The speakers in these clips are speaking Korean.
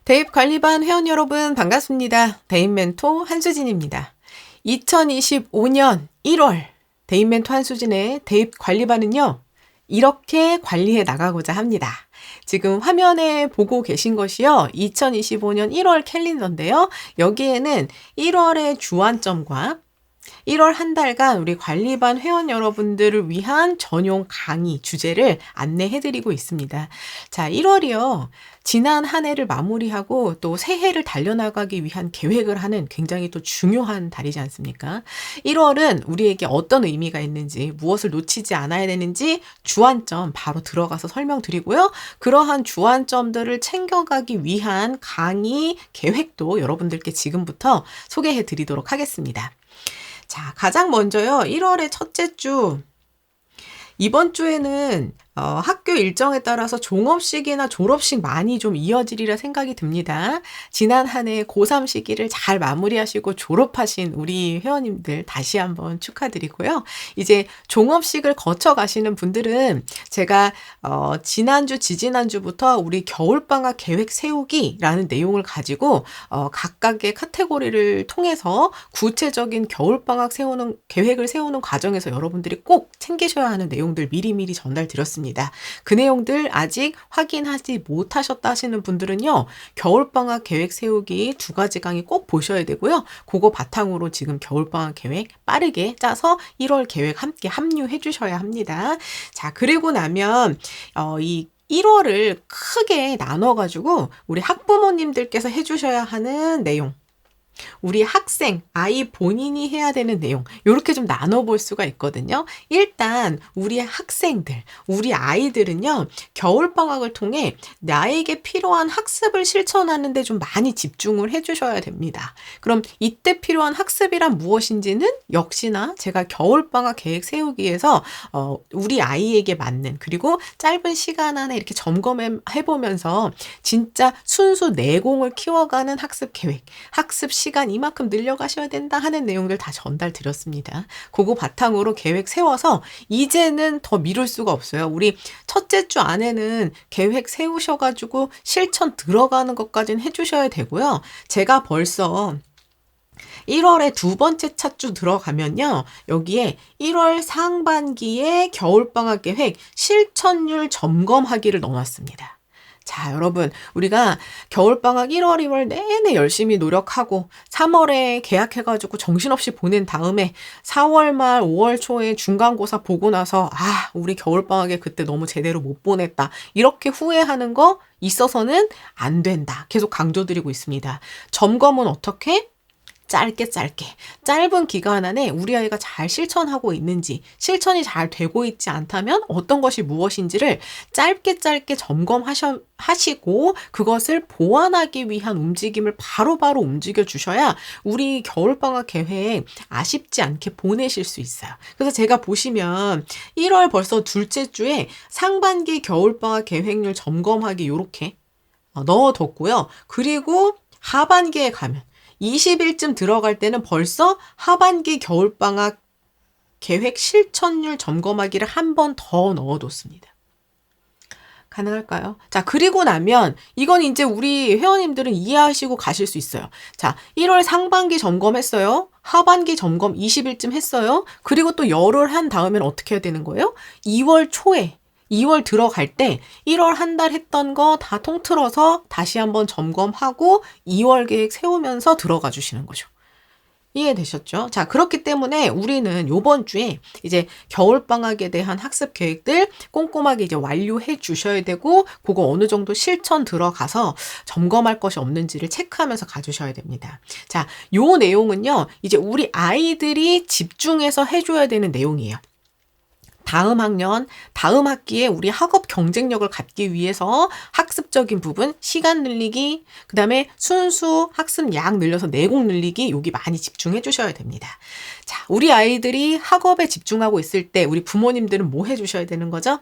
대입관리반 회원 여러분 반갑습니다. 대입멘토 한수진입니다. 2025년 1월 대입멘토 한수진의 대입관리반은요. 이렇게 관리해 나가고자 합니다. 지금 화면에 보고 계신 것이요. 2025년 1월 캘린더인데요. 여기에는 1월의 주안점과 1월 한 달간 우리 관리반 회원 여러분들을 위한 전용 강의 주제를 안내해드리고 있습니다. 자, 1월이요. 지난 한 해를 마무리하고 또 새해를 달려나가기 위한 계획을 하는 굉장히 또 중요한 달이지 않습니까? 1월은 우리에게 어떤 의미가 있는지, 무엇을 놓치지 않아야 되는지 주안점 바로 들어가서 설명드리고요. 그러한 주안점들을 챙겨가기 위한 강의 계획도 여러분들께 지금부터 소개해 드리도록 하겠습니다. 자, 가장 먼저요. 1월의 첫째 주. 이번 주에는 학교 일정에 따라서 종업식이나 졸업식 많이 좀 이어지리라 생각이 듭니다. 지난 한 해 고3 시기를 잘 마무리하시고 졸업하신 우리 회원님들 다시 한번 축하드리고요. 이제 종업식을 거쳐 가시는 분들은 제가 지난주, 지지난주부터 우리 겨울방학 계획 세우기라는 내용을 가지고 각각의 카테고리를 통해서 구체적인 겨울방학 계획을 세우는 과정에서 여러분들이 꼭 챙기셔야 하는 내용들 미리미리 전달드렸습니다. 그 내용들 아직 확인하지 못하셨다 하시는 분들은요. 겨울방학 계획 세우기 2가지 강의 꼭 보셔야 되고요. 그거 바탕으로 지금 겨울방학 계획 빠르게 짜서 1월 계획 함께 합류해 주셔야 합니다. 자, 그리고 나면 이 1월을 크게 나눠가지고 우리 학부모님들께서 해주셔야 하는 내용, 우리 학생, 아이 본인이 해야 되는 내용 이렇게 좀 나눠볼 수가 있거든요. 일단 우리 학생들, 우리 아이들은요. 겨울방학을 통해 나에게 필요한 학습을 실천하는 데 좀 많이 집중을 해주셔야 됩니다. 그럼 이때 필요한 학습이란 무엇인지는 역시나 제가 겨울방학 계획 세우기에서 우리 아이에게 맞는 그리고 짧은 시간 안에 이렇게 점검해보면서 진짜 순수 내공을 키워가는 학습 계획, 학습 시간 이만큼 늘려가셔야 된다 하는 내용들 다 전달드렸습니다. 그거 바탕으로 계획 세워서 이제는 더 미룰 수가 없어요. 우리 첫째 주 안에는 계획 세우셔가지고 실천 들어가는 것까지는 해주셔야 되고요. 제가 벌써 1월에 2번째 차주 들어가면요. 여기에 1월 상반기에 겨울방학 계획 실천율 점검하기를 넣어놨습니다. 자, 여러분, 우리가 겨울방학 1월, 2월 내내 열심히 노력하고 3월에 계약해가지고 정신없이 보낸 다음에 4월 말, 5월 초에 중간고사 보고 나서 우리 겨울방학에 그때 너무 제대로 못 보냈다. 이렇게 후회하는 거 있어서는 안 된다. 계속 강조드리고 있습니다. 점검은 어떻게? 짧게 짧은 기간 안에 우리 아이가 잘 실천하고 있는지, 실천이 잘 되고 있지 않다면 어떤 것이 무엇인지를 짧게 점검하시고 그것을 보완하기 위한 움직임을 바로바로 움직여 주셔야 우리 겨울방학 계획 아쉽지 않게 보내실 수 있어요. 그래서 제가 보시면 1월 벌써 2째 주에 상반기 겨울방학 계획률 점검하기 이렇게 넣어뒀고요. 그리고 하반기에 가면 20일쯤 들어갈 때는 벌써 하반기 겨울방학 계획 실천율 점검하기를 한 번 더 넣어뒀습니다. 가능할까요? 자, 그리고 나면 이건 이제 우리 회원님들은 이해하시고 가실 수 있어요. 자, 1월 상반기 점검했어요. 하반기 점검 20일쯤 했어요. 그리고 또 열흘 한 다음에는 어떻게 해야 되는 거예요? 2월 초에 2월 들어갈 때 1월 한 달 했던 거 다 통틀어서 다시 한번 점검하고 2월 계획 세우면서 들어가 주시는 거죠. 이해되셨죠? 자, 그렇기 때문에 우리는 요번 주에 이제 겨울방학에 대한 학습 계획들 꼼꼼하게 이제 완료해 주셔야 되고, 그거 어느 정도 실천 들어가서 점검할 것이 없는지를 체크하면서 가주셔야 됩니다. 자, 요 내용은요, 이제 우리 아이들이 집중해서 해줘야 되는 내용이에요. 다음 학년, 다음 학기에 우리 학업 경쟁력을 갖기 위해서 학습적인 부분, 시간 늘리기, 그 다음에 순수 학습 양 늘려서 내공 늘리기, 여기 많이 집중해 주셔야 됩니다. 자, 우리 아이들이 학업에 집중하고 있을 때 우리 부모님들은 뭐 해주셔야 되는 거죠?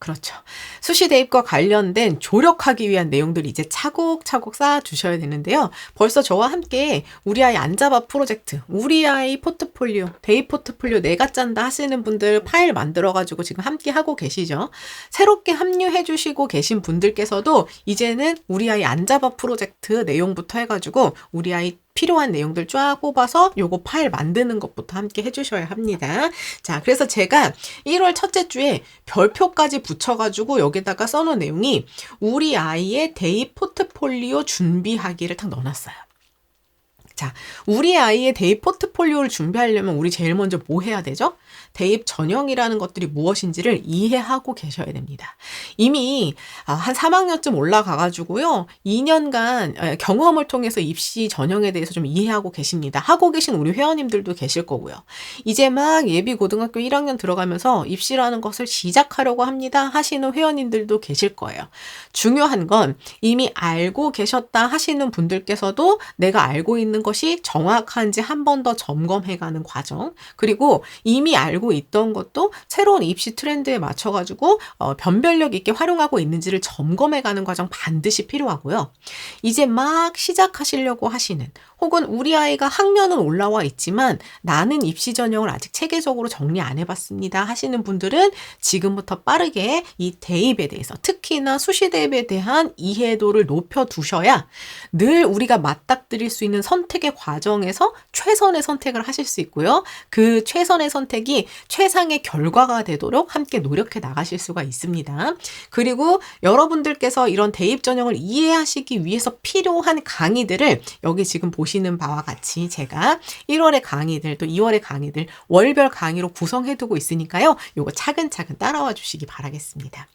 그렇죠. 수시 대입과 관련된 조력하기 위한 내용들을 이제 차곡차곡 쌓아 주셔야 되는데요. 벌써 저와 함께 우리 아이 안 잡아 프로젝트, 우리 아이 포트폴리오, 대입 포트폴리오 내가 짠다 하시는 분들 파일 만들어 가지고 지금 함께 하고 계시죠. 새롭게 합류해 주시고 계신 분들께서도 이제는 우리 아이 안 잡아 프로젝트 내용부터 해 가지고 우리 아이 필요한 내용들 쫙 뽑아서 요거 파일 만드는 것부터 함께 해주셔야 합니다. 자, 그래서 제가 1월 첫째 주에 별표까지 붙여가지고 여기다가 써놓은 내용이 우리 아이의 대입 포트폴리오 준비하기를 딱 넣어놨어요. 자, 우리 아이의 대입 포트폴리오를 준비하려면 우리 제일 먼저 뭐 해야 되죠? 대입 전형이라는 것들이 무엇인지를 이해하고 계셔야 됩니다. 이미 한 3학년쯤 올라가가지고요. 2년간 경험을 통해서 입시 전형에 대해서 좀 이해하고 계십니다. 하고 계신 우리 회원님들도 계실 거고요. 이제 막 예비 고등학교 1학년 들어가면서 입시라는 것을 시작하려고 합니다 하시는 회원님들도 계실 거예요. 중요한 건 이미 알고 계셨다 하시는 분들께서도 내가 알고 있는 것이 정확한지 한 번 더 점검해가는 과정, 그리고 이미 알고 있던 것도 새로운 입시 트렌드에 맞춰가지고 변별력 있게 활용하고 있는지를 점검해가는 과정 반드시 필요하고요. 이제 막 시작하시려고 하시는, 혹은 우리 아이가 학년은 올라와 있지만 나는 입시 전형을 아직 체계적으로 정리 안 해봤습니다 하시는 분들은 지금부터 빠르게 이 대입에 대해서, 특히나 수시 대입에 대한 이해도를 높여두셔야 늘 우리가 맞닥뜨릴 수 있는 선택의 과정에서 최선의 선택을 하실 수 있고요. 그 최선의 선택이 최상의 결과가 되도록 함께 노력해 나가실 수가 있습니다. 그리고 여러분들께서 이런 대입 전형을 이해하시기 위해서 필요한 강의들을 여기 지금 보시는 바와 같이 제가 1월의 강의들 또 2월의 강의들 월별 강의로 구성해두고 있으니까요. 요거 차근차근 따라와 주시기 바라겠습니다.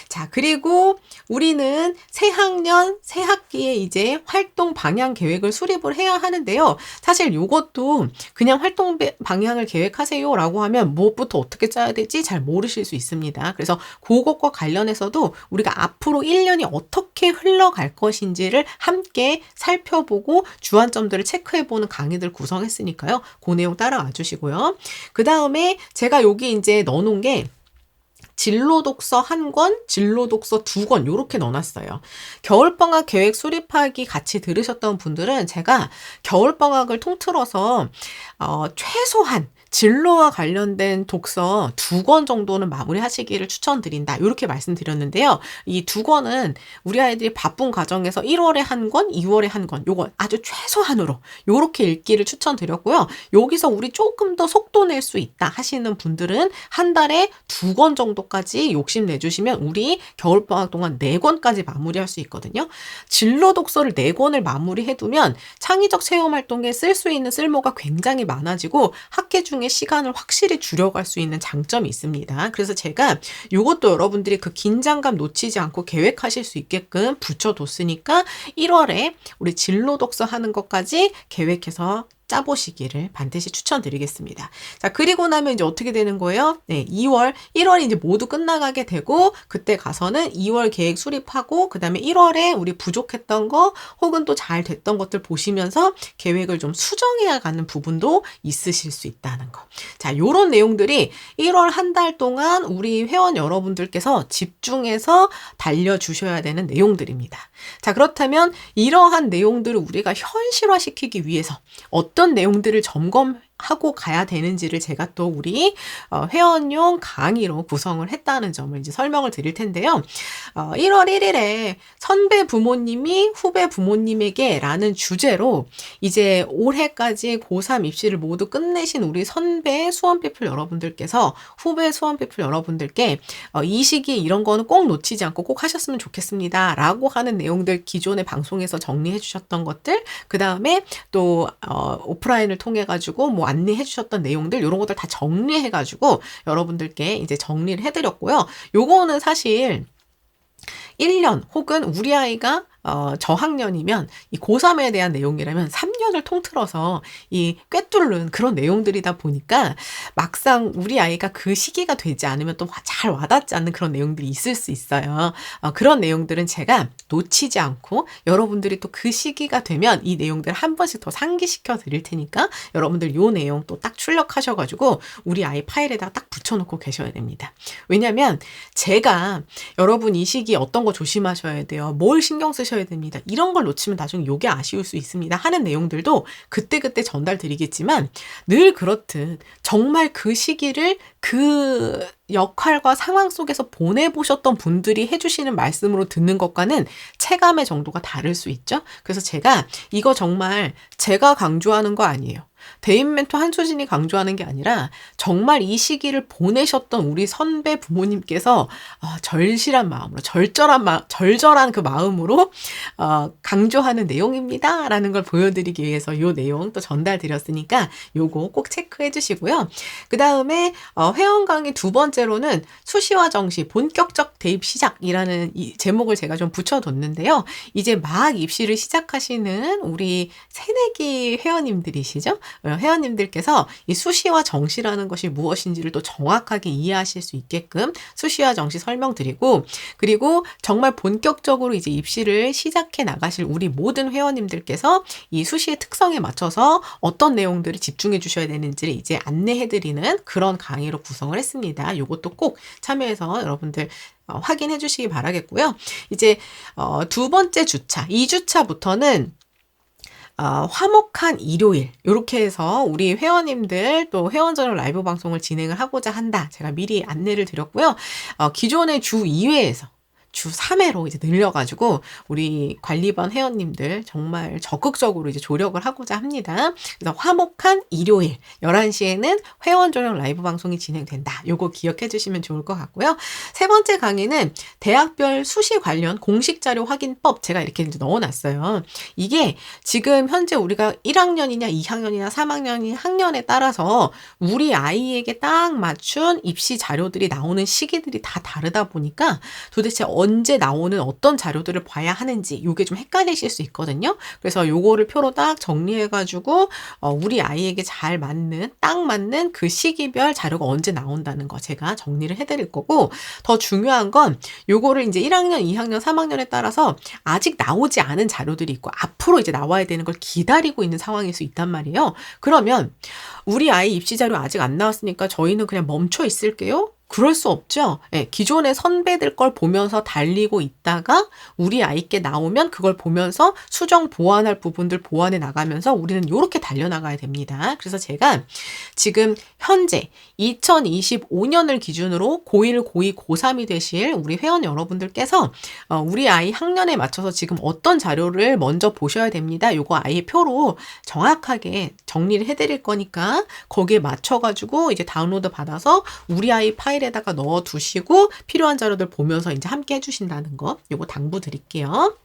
자, 그리고 우리는 새 학년, 새 학기에 이제 활동 방향 계획을 수립을 해야 하는데요. 사실 요것도 그냥 활동 방향을 계획하세요 라고 하면 무엇부터 어떻게 짜야 될지 잘 모르실 수 있습니다. 그래서 그것과 관련해서도 우리가 앞으로 1년이 어떻게 흘러갈 것인지를 함께 살펴보고 주안점들을 체크해보는 강의들 구성했으니까요. 그 내용 따라와 주시고요. 그 다음에 제가 여기 이제 넣어놓은 게 진로 독서 1권, 진로 독서 2권 요렇게 넣어놨어요. 겨울방학 계획 수립하기 같이 들으셨던 분들은 제가 겨울방학을 통틀어서 최소한 진로와 관련된 독서 2권 정도는 마무리하시기를 추천드린다. 이렇게 말씀드렸는데요. 이 2권은 우리 아이들이 바쁜 과정에서 1월에 1권, 2월에 1권 요거 아주 최소한으로 요렇게 읽기를 추천드렸고요. 여기서 우리 조금 더 속도 낼 수 있다 하시는 분들은 한 달에 2권 정도까지 욕심내주시면 우리 겨울방학 동안 4권까지 마무리할 수 있거든요. 진로 독서를 4권을 마무리해두면 창의적 체험활동에 쓸 수 있는 쓸모가 굉장히 많아지고 학기 중에 시간을 확실히 줄여갈 수 있는 장점이 있습니다. 그래서 제가 이것도 여러분들이 그 긴장감 놓치지 않고 계획하실 수 있게끔 붙여뒀으니까 1월에 우리 진로 독서 하는 것까지 계획해서 짜보시기를 반드시 추천드리겠습니다. 자, 그리고 나면 이제 어떻게 되는 거예요? 네, 1월이 이제 모두 끝나가게 되고, 그때 가서는 2월 계획 수립하고, 그 다음에 1월에 우리 부족했던 거, 혹은 또 잘 됐던 것들 보시면서 계획을 좀 수정해야 가는 부분도 있으실 수 있다는 거. 자, 요런 내용들이 1월 한 달 동안 우리 회원 여러분들께서 집중해서 달려주셔야 되는 내용들입니다. 자, 그렇다면 이러한 내용들을 우리가 현실화시키기 위해서 어떤 내용들을 점검하고 가야 되는지를 제가 또 우리 회원용 강의로 구성을 했다는 점을 이제 설명을 드릴 텐데요. 1월 1일에 선배 부모님이 후배 부모님에게 라는 주제로 이제 올해까지 고3 입시를 모두 끝내신 우리 선배 수험피플 여러분들께서 후배 수험피플 여러분들께 이 시기에 이런 거는 꼭 놓치지 않고 꼭 하셨으면 좋겠습니다 라고 하는 내용들, 기존의 방송에서 정리해 주셨던 것들, 그 다음에 또 오프라인을 통해 가지고 뭐 안내해 주셨던 내용들, 이런 것들 다 정리해 가지고 여러분들께 이제 정리를 해드렸고요. 요거는 사실 1년 혹은 우리 아이가 저학년이면 이 고3에 대한 내용이라면 3년을 통틀어서 이 꿰뚫는 그런 내용들이다 보니까 막상 우리 아이가 그 시기가 되지 않으면 또 잘 와닿지 않는 그런 내용들이 있을 수 있어요. 그런 내용들은 제가 놓치지 않고 여러분들이 또 그 시기가 되면 이 내용들을 한 번씩 더 상기시켜 드릴 테니까 여러분들 요 내용 또 딱 출력하셔가지고 우리 아이 파일에다가 딱 붙여놓고 계셔야 됩니다. 왜냐면 제가 여러분 이 시기 어떤 거 조심하셔야 돼요. 뭘 신경 쓰셔야 됩니다. 이런 걸 놓치면 나중에 요게 아쉬울 수 있습니다. 하는 내용들도 그때그때 전달 드리겠지만 늘 그렇듯 정말 그 시기를 그 역할과 상황 속에서 보내보셨던 분들이 해주시는 말씀으로 듣는 것과는 체감의 정도가 다를 수 있죠. 그래서 제가 이거 정말 제가 강조하는 거 아니에요. 대인 멘토 한수진이 강조하는 게 아니라 정말 이 시기를 보내셨던 우리 선배 부모님께서 절실한 마음으로 절절한 그 마음으로 강조하는 내용입니다 라는 걸 보여드리기 위해서 이 내용 또 전달드렸으니까 요거 꼭 체크해 주시고요. 그 다음에 회원 강의 두 번째로는 수시와 정시 본격적 대입 시작이라는 이 제목을 제가 좀 붙여뒀는데요. 이제 막 입시를 시작하시는 우리 새내기 회원님들이시죠? 회원님들께서 이 수시와 정시라는 것이 무엇인지를 또 정확하게 이해하실 수 있게끔 수시와 정시 설명드리고, 그리고 정말 본격적으로 이제 입시를 시작해 나가실 우리 모든 회원님들께서 이 수시의 특성에 맞춰서 어떤 내용들을 집중해 주셔야 되는지를 이제 안내해드리는 그런 강의로 구성을 했습니다. 이것도 꼭 참여해서 여러분들 확인해 주시기 바라겠고요. 이제 두 번째 주차, 2주차부터는 화목한 일요일 이렇게 해서 우리 회원님들 또 회원 전용 라이브 방송을 진행을 하고자 한다. 제가 미리 안내를 드렸고요. 기존의 주 2회에서 주 3회로 이제 늘려가지고 우리 관리반 회원님들 정말 적극적으로 이제 조력을 하고자 합니다. 그래서 화목한 일요일 11시에는 회원 전용 라이브 방송이 진행된다. 요거 기억해 주시면 좋을 것 같고요. 세 번째 강의는 대학별 수시 관련 공식 자료 확인법 제가 이렇게 이제 넣어놨어요. 이게 지금 현재 우리가 1학년이냐 2학년이냐 3학년이냐 학년에 따라서 우리 아이에게 딱 맞춘 입시 자료들이 나오는 시기들이 다 다르다 보니까 도대체 언제 나오는 어떤 자료들을 봐야 하는지 요게 좀 헷갈리실 수 있거든요. 그래서 요거를 표로 딱 정리해가지고 우리 아이에게 잘 맞는 딱 맞는 그 시기별 자료가 언제 나온다는 거 제가 정리를 해드릴 거고, 더 중요한 건 요거를 이제 1학년, 2학년, 3학년에 따라서 아직 나오지 않은 자료들이 있고 앞으로 이제 나와야 되는 걸 기다리고 있는 상황일 수 있단 말이에요. 그러면 우리 아이 입시 자료 아직 안 나왔으니까 저희는 그냥 멈춰 있을게요? 그럴 수 없죠. 예, 기존의 선배들 걸 보면서 달리고 있다가 우리 아이께 나오면 그걸 보면서 수정 보완할 부분들 보완해 나가면서 우리는 이렇게 달려나가야 됩니다. 그래서 제가 지금 현재 2025년을 기준으로 고1, 고2, 고3이 되실 우리 회원 여러분들께서 우리 아이 학년에 맞춰서 지금 어떤 자료를 먼저 보셔야 됩니다. 요거 아이의 표로 정확하게 정리를 해드릴 거니까 거기에 맞춰가지고 이제 다운로드 받아서 우리 아이 파일에다가 넣어 두시고 필요한 자료들 보면서 이제 함께 해주신다는 거 요거 당부 드릴게요.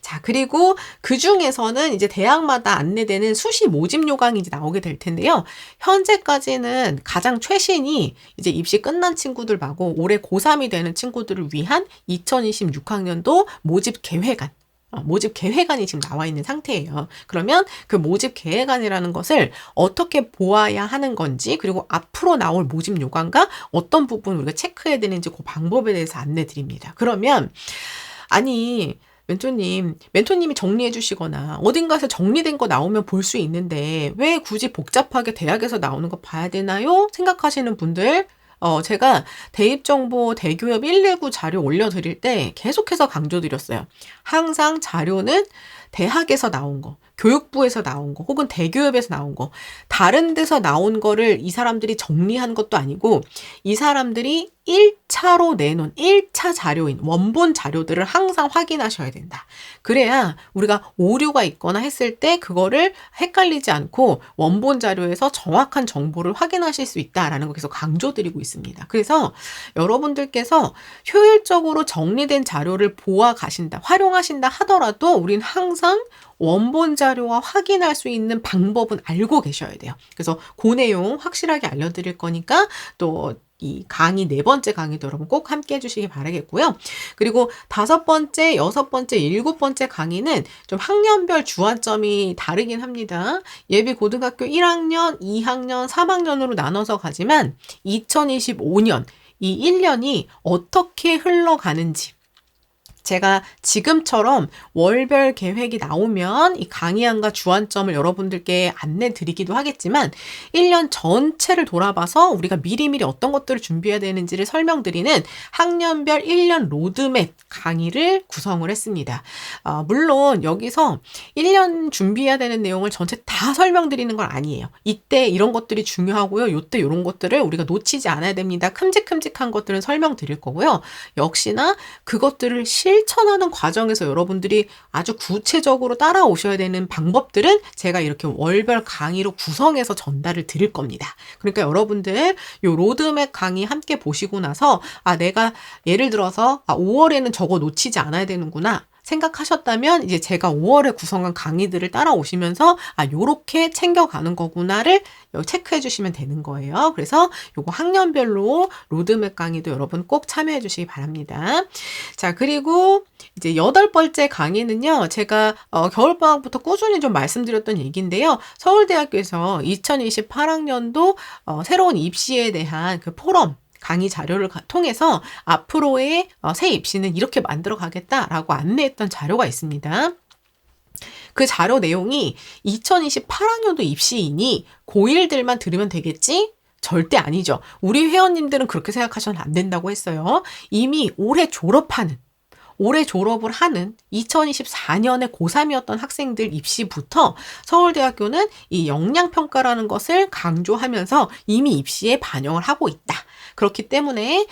자, 그리고 그 중에서는 이제 대학마다 안내되는 수시 모집 요강이 이제 나오게 될 텐데요. 현재까지는 가장 최신이 이제 입시 끝난 친구들 말고 올해 고3이 되는 친구들을 위한 2026학년도 모집 계획안, 모집 계획안이 지금 나와 있는 상태예요. 그러면 그 모집 계획안이라는 것을 어떻게 보아야 하는 건지, 그리고 앞으로 나올 모집 요강과 어떤 부분 우리가 체크해야 되는지 그 방법에 대해서 안내 드립니다. 그러면 아니 멘토님이 정리해 주시거나 어딘가에서 정리된 거 나오면 볼 수 있는데 왜 굳이 복잡하게 대학에서 나오는 거 봐야 되나요? 생각하시는 분들, 제가 대입정보 대교협 119 자료 올려드릴 때 계속해서 강조드렸어요. 항상 자료는 대학에서 나온 거, 교육부에서 나온 거, 혹은 대교협에서 나온 거, 다른 데서 나온 거를 이 사람들이 정리한 것도 아니고 이 사람들이 1차로 내놓은 1차 자료인 원본 자료들을 항상 확인하셔야 된다. 그래야 우리가 오류가 있거나 했을 때 그거를 헷갈리지 않고 원본 자료에서 정확한 정보를 확인하실 수 있다라는 거 계속 강조드리고 있습니다. 그래서 여러분들께서 효율적으로 정리된 자료를 보아 가신다, 활용하신다 하더라도 우린 항상 원본 자료와 확인할 수 있는 방법은 알고 계셔야 돼요. 그래서 그 내용 확실하게 알려드릴 거니까 또 이 강의, 4번째 강의도 여러분 꼭 함께 해주시기 바라겠고요. 그리고 5번째, 6번째, 7번째 강의는 좀 학년별 주안점이 다르긴 합니다. 예비 고등학교 1학년, 2학년, 3학년으로 나눠서 가지만 2025년 이 1년이 어떻게 흘러가는지, 제가 지금처럼 월별 계획이 나오면 이 강의안과 주안점을 여러분들께 안내 드리기도 하겠지만 1년 전체를 돌아봐서 우리가 미리미리 어떤 것들을 준비해야 되는지를 설명드리는 학년별 1년 로드맵 강의를 구성을 했습니다. 물론 여기서 1년 준비해야 되는 내용을 전체 다 설명드리는 건 아니에요. 이때 이런 것들이 중요하고요. 요때 이런 것들을 우리가 놓치지 않아야 됩니다. 큼직큼직한 것들은 설명드릴 거고요. 역시나 그것들을 실천하는 과정에서 여러분들이 아주 구체적으로 따라오셔야 되는 방법들은 제가 이렇게 월별 강의로 구성해서 전달을 드릴 겁니다. 그러니까 여러분들 요 로드맵 강의 함께 보시고 나서 내가 예를 들어서 5월에는 저거 놓치지 않아야 되는구나 생각하셨다면 이제 제가 5월에 구성한 강의들을 따라오시면서 요렇게 챙겨가는 거구나를 체크해 주시면 되는 거예요. 그래서 요거 학년별로 로드맵 강의도 여러분 꼭 참여해 주시기 바랍니다. 자, 그리고 이제 8번째 강의는요. 제가 겨울방학부터 꾸준히 좀 말씀드렸던 얘기인데요. 서울대학교에서 2028학년도 새로운 입시에 대한 그 포럼 강의 자료를 통해서 앞으로의 새 입시는 이렇게 만들어 가겠다라고 안내했던 자료가 있습니다. 그 자료 내용이 2028학년도 입시이니 고1들만 들으면 되겠지? 절대 아니죠. 우리 회원님들은 그렇게 생각하셔는 안 된다고 했어요. 이미 올해 졸업을 하는 2024년에 고3이었던 학생들 입시부터 서울대학교는 이 역량평가라는 것을 강조하면서 이미 입시에 반영을 하고 있다. 그렇기 때문에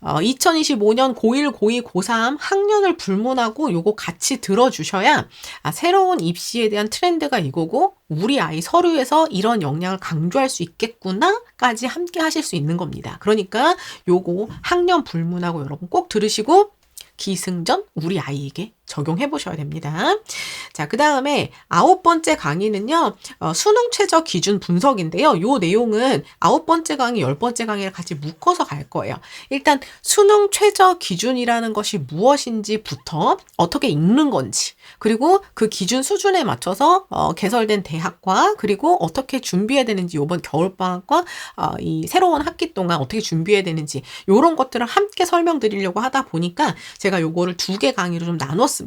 2025년 고1, 고2, 고3 학년을 불문하고 요거 같이 들어주셔야 새로운 입시에 대한 트렌드가 이거고 우리 아이 서류에서 이런 역량을 강조할 수 있겠구나까지 함께 하실 수 있는 겁니다. 그러니까 요거 학년 불문하고 여러분 꼭 들으시고 기승전 우리 아이에게 적용해 보셔야 됩니다. 자, 그 다음에 9번째 강의는요, 수능 최저 기준 분석인데요. 요 내용은 9번째 강의, 10번째 강의를 같이 묶어서 갈 거예요. 일단 수능 최저 기준이라는 것이 무엇인지부터 어떻게 읽는 건지, 그리고 그 기준 수준에 맞춰서 개설된 대학과 그리고 어떻게 준비해야 되는지, 이번 겨울방학과 이 새로운 학기 동안 어떻게 준비해야 되는지 이런 것들을 함께 설명드리려고 하다 보니까 제가 요거를 2개 강의로 좀 나눴습니다.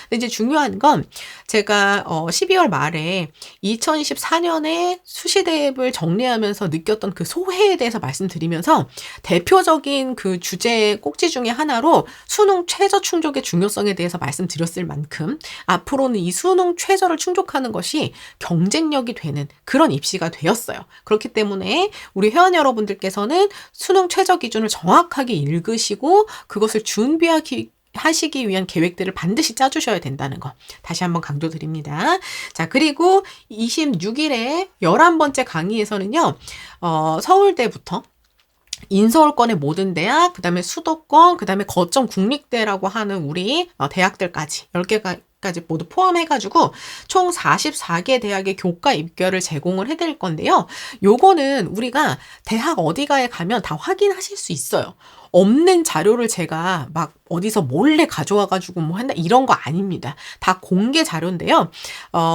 근데 이제 중요한 건 제가 12월 말에 2024년에 수시대입을 정리하면서 느꼈던 그 소회에 대해서 말씀드리면서 대표적인 그 주제 꼭지 중에 하나로 수능 최저 충족의 중요성에 대해서 말씀드렸을 만큼 앞으로는 이 수능 최저를 충족하는 것이 경쟁력이 되는 그런 입시가 되었어요. 그렇기 때문에 우리 회원 여러분들께서는 수능 최저 기준을 정확하게 읽으시고 그것을 하시기 위한 계획들을 반드시 짜주셔야 된다는 거 다시 한번 강조드립니다. 자, 그리고 26일에 11번째 강의에서는요. 서울대부터 인서울권의 모든 대학, 그 다음에 수도권, 그 다음에 거점 국립대라고 하는 우리 대학들까지 10개까지 모두 포함해가지고 총 44개 대학의 교과 입결을 제공을 해드릴 건데요. 요거는 우리가 대학 어디가에 가면 다 확인하실 수 있어요. 없는 자료를 제가 막 어디서 몰래 가져와가지고 뭐 한다 이런 거 아닙니다. 다 공개 자료인데요.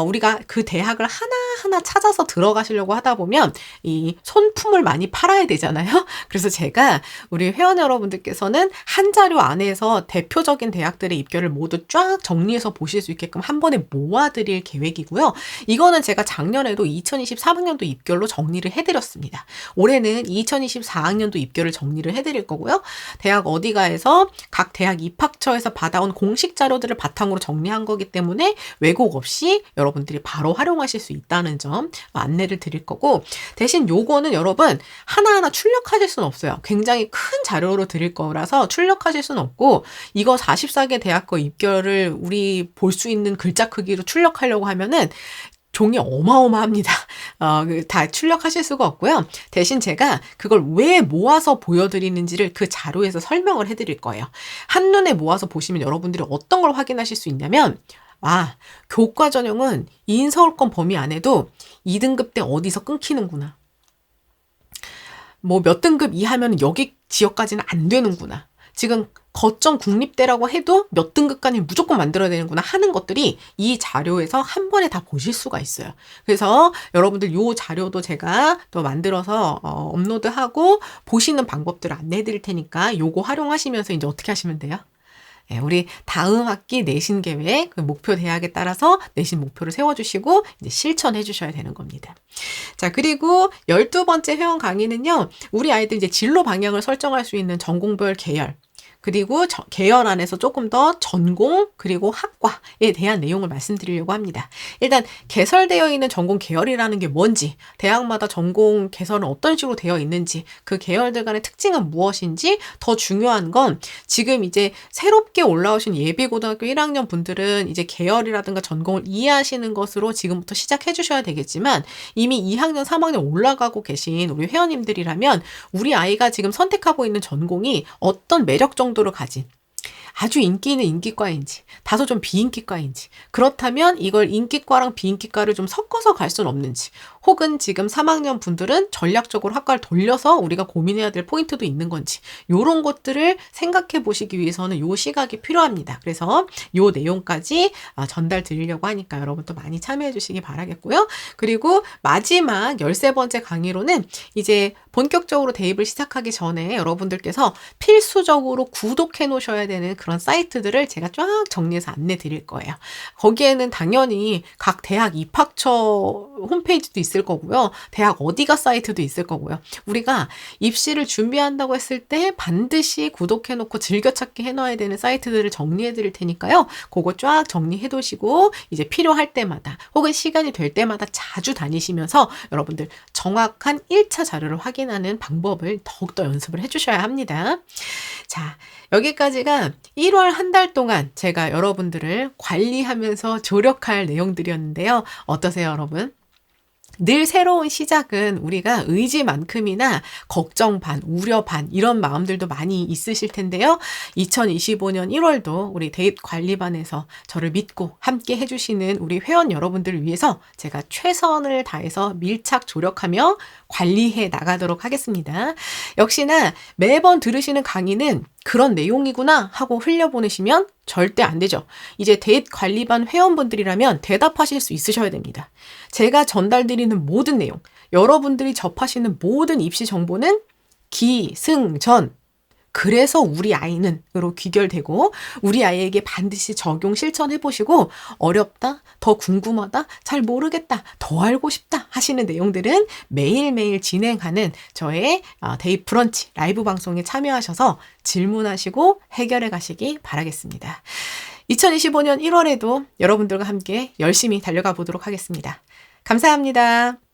우리가 그 대학을 하나하나 찾아서 들어가시려고 하다 보면 이 손품을 많이 팔아야 되잖아요. 그래서 제가 우리 회원 여러분들께서는 한 자료 안에서 대표적인 대학들의 입결을 모두 쫙 정리해서 보실 수 있게끔 한 번에 모아드릴 계획이고요. 이거는 제가 작년에도 2023학년도 입결로 정리를 해드렸습니다. 올해는 2024학년도 입결을 정리를 해드릴 거고요. 대학 어디가에서 각 대학 입학처에서 받아온 공식 자료들을 바탕으로 정리한 거기 때문에 왜곡 없이 여러분들이 바로 활용하실 수 있다는 점 안내를 드릴 거고, 대신 요거는 여러분 하나하나 출력하실 수는 없어요. 굉장히 큰 자료로 드릴 거라서 출력하실 수는 없고, 이거 44개 대학 거 입결을 우리 볼 수 있는 글자 크기로 출력하려고 하면은 종이 어마어마합니다. 다 출력하실 수가 없고요. 대신 제가 그걸 왜 모아서 보여드리는지를 그 자료에서 설명을 해드릴 거예요. 한눈에 모아서 보시면 여러분들이 어떤 걸 확인하실 수 있냐면, 교과 전형은 인서울권 범위 안에도 2등급 때 어디서 끊기는구나. 뭐 몇 등급 이하면 여기 지역까지는 안 되는구나. 지금 거점 국립대라고 해도 몇 등급까지 무조건 만들어야 되는구나 하는 것들이 이 자료에서 한 번에 다 보실 수가 있어요. 그래서 여러분들 요 자료도 제가 또 만들어서 업로드하고 보시는 방법들을 안내해 드릴 테니까 요거 활용하시면서 이제 어떻게 하시면 돼요? 네, 우리 다음 학기 내신 계획, 그 목표 대학에 따라서 내신 목표를 세워주시고 이제 실천해 주셔야 되는 겁니다. 자, 그리고 12번째 회원 강의는요, 우리 아이들 이제 진로 방향을 설정할 수 있는 전공별 계열, 그리고 계열 안에서 조금 더 전공 그리고 학과에 대한 내용을 말씀드리려고 합니다. 일단 개설되어 있는 전공 계열이라는 게 뭔지, 대학마다 전공 개설은 어떤 식으로 되어 있는지, 그 계열들 간의 특징은 무엇인지, 더 중요한 건 지금 이제 새롭게 올라오신 예비고등학교 1학년 분들은 이제 계열이라든가 전공을 이해하시는 것으로 지금부터 시작해 주셔야 되겠지만, 이미 2학년, 3학년 올라가고 계신 우리 회원님들이라면 우리 아이가 지금 선택하고 있는 전공이 어떤 매력 정도를 가진, 아주 인기 있는 인기과인지 다소 좀 비인기과인지, 그렇다면 이걸 인기과랑 비인기과를 좀 섞어서 갈 수는 없는지, 혹은 지금 3학년 분들은 전략적으로 학과를 돌려서 우리가 고민해야 될 포인트도 있는 건지, 요런 것들을 생각해 보시기 위해서는 요 시각이 필요합니다. 그래서 요 내용까지 전달 드리려고 하니까 여러분 또 많이 참여해 주시기 바라겠고요. 그리고 마지막 13번째 강의로는 이제 본격적으로 대입을 시작하기 전에 여러분들께서 필수적으로 구독해 놓으셔야 되는 그런 사이트들을 제가 쫙 정리해서 안내 드릴 거예요. 거기에는 당연히 각 대학 입학처 홈페이지도 있을 거고요. 대학 어디가 사이트도 있을 거고요. 우리가 입시를 준비한다고 했을 때 반드시 구독해 놓고 즐겨찾기 해놔야 되는 사이트들을 정리해 드릴 테니까요. 그거 쫙 정리해 두시고 이제 필요할 때마다 혹은 시간이 될 때마다 자주 다니시면서 여러분들 정확한 1차 자료를 확인하는 방법을 더욱더 연습을 해주셔야 합니다. 자, 여기까지가 1월 한 달 동안 제가 여러분들을 관리하면서 조력할 내용들이었는데요. 어떠세요, 여러분? 늘 새로운 시작은 우리가 의지만큼이나 걱정 반, 우려 반 이런 마음들도 많이 있으실 텐데요. 2025년 1월도 우리 대입 관리반에서 저를 믿고 함께 해주시는 우리 회원 여러분들을 위해서 제가 최선을 다해서 밀착 조력하며 관리해 나가도록 하겠습니다. 역시나 매번 들으시는 강의는 그런 내용이구나 하고 흘려보내시면 절대 안 되죠. 이제 대입 관리반 회원분들이라면 대답하실 수 있으셔야 됩니다. 제가 전달드리는 모든 내용, 여러분들이 접하시는 모든 입시 정보는 기승전. 그래서 우리 아이는 으로 귀결되고 우리 아이에게 반드시 적용 실천해보시고 어렵다, 더 궁금하다, 잘 모르겠다, 더 알고 싶다 하시는 내용들은 매일매일 진행하는 저의 대입 브런치 라이브 방송에 참여하셔서 질문하시고 해결해 가시기 바라겠습니다. 2025년 1월에도 여러분들과 함께 열심히 달려가 보도록 하겠습니다. 감사합니다.